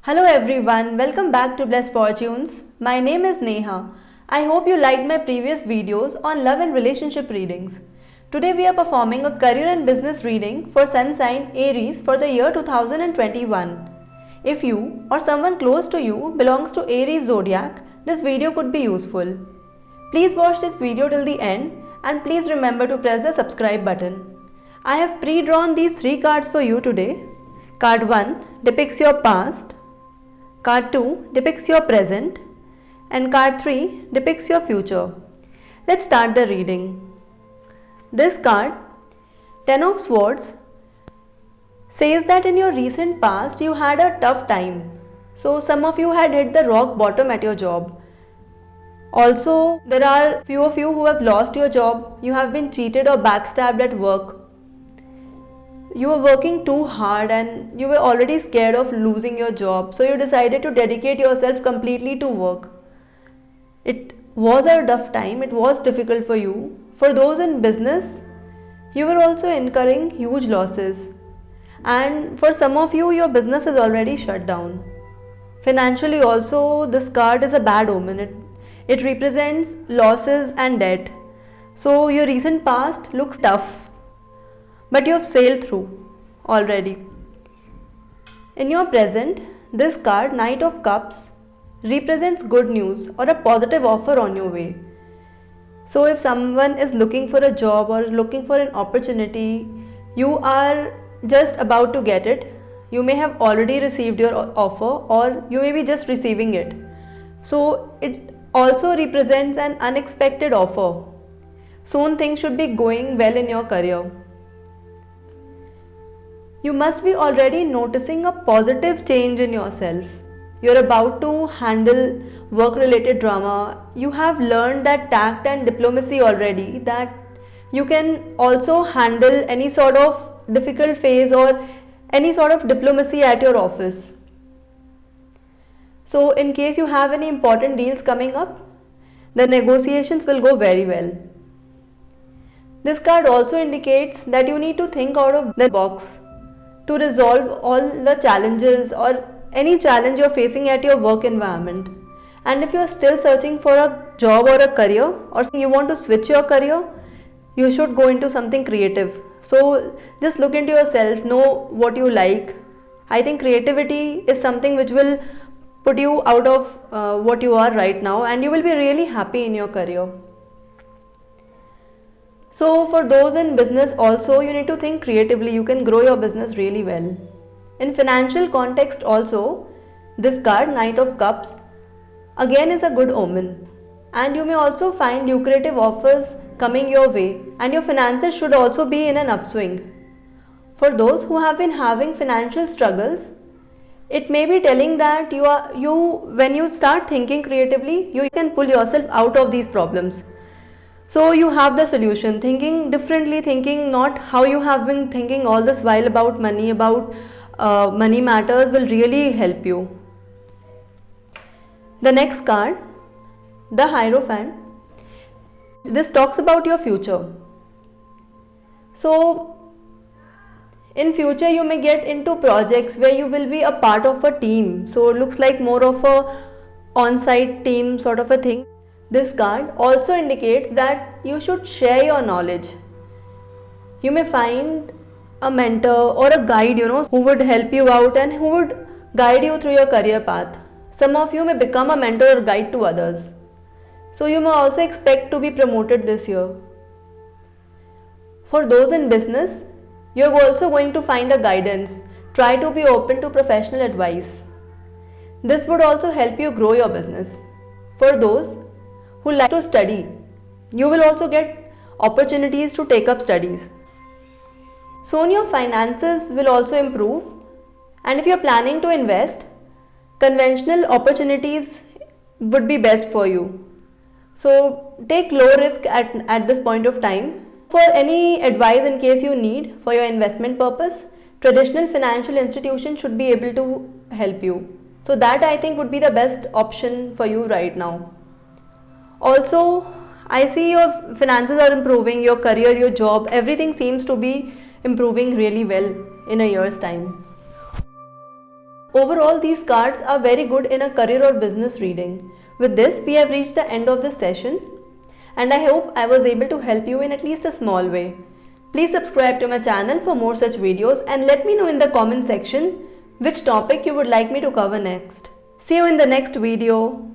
Hello everyone, welcome back to Blessed Fortunes. My name is Neha. I hope you liked my previous videos on love and relationship readings. Today we are performing a career and business reading for sun sign Aries for the year 2021. If you or someone close to you belongs to Aries zodiac, this video could be useful. Please watch this video till the end and please remember to press the subscribe button. I have pre-drawn these 3 cards for you today. Card 1 depicts your past, Card 2 depicts your present, and Card 3 depicts your future. Let's start the reading. This card, Ten of Swords, says that in your recent past you had a tough time. So some of you had hit the rock bottom at your job. Also, there are few of you who have lost your job. You have been cheated or backstabbed at work. You were working too hard and you were already scared of losing your job, so you decided to dedicate yourself completely to work. It was a tough time, it was difficult for you. For those in business, you were also incurring huge losses. And for some of you, your business is already shut down. Financially also, this card is a bad omen. It represents losses and debt. So your recent past looks tough, but you have sailed through already. In your present, this card, Knight of Cups, represents good news or a positive offer on your way. So if someone is looking for a job or looking for an opportunity, you are just about to get it. You may have already received your offer or you may be just receiving it. So it also represents an unexpected offer. Soon things should be going well in your career. You must be already noticing a positive change in yourself. You're about to handle work-related drama. You have learned that tact and diplomacy already, that you can also handle any sort of difficult phase or any sort of diplomacy at your office. So in case you have any important deals coming up, the negotiations will go very well. This card also indicates that you need to think out of the box to resolve all the challenges or any challenge you're facing at your work environment. And if you're still searching for a job or a career, or you want to switch your career, you should go into something creative. So just look into yourself, know what you like. I think creativity is something which will put you out of what you are right now, and you will be really happy in your career. So for those in business also, you need to think creatively. You can grow your business really well. In financial context also, this card, Knight of Cups, again is a good omen. And you may also find lucrative offers coming your way, and your finances should also be in an upswing. For those who have been having financial struggles, it may be telling that when you start thinking creatively, you can pull yourself out of these problems. So you have the solution, thinking differently, thinking not how you have been thinking all this while about money, money matters will really help you. The next card, the Hierophant. This talks about your future. So in future you may get into projects where you will be a part of a team. So it looks like more of a on-site team sort of a thing. This card also indicates that you should share your knowledge. You may find a mentor or a guide, who would help you out and who would guide you through your career path. Some of you may become a mentor or guide to others. So you may also expect to be promoted this year. For those in business, you're also going to find a guidance. Try to be open to professional advice. This would also help you grow your business. For those who like to study, you will also get opportunities to take up studies. Soon your finances will also improve, and if you're planning to invest, conventional opportunities would be best for you. So take low risk at this point of time. For any advice in case you need for your investment purpose, traditional financial institutions should be able to help you. So that I think would be the best option for you right now. Also, I see your finances are improving, your career, your job, everything seems to be improving really well in a year's time. Overall, these cards are very good in a career or business reading. With this, we have reached the end of this session, and I hope I was able to help you in at least a small way. Please subscribe to my channel for more such videos and let me know in the comment section which topic you would like me to cover next. See you in the next video.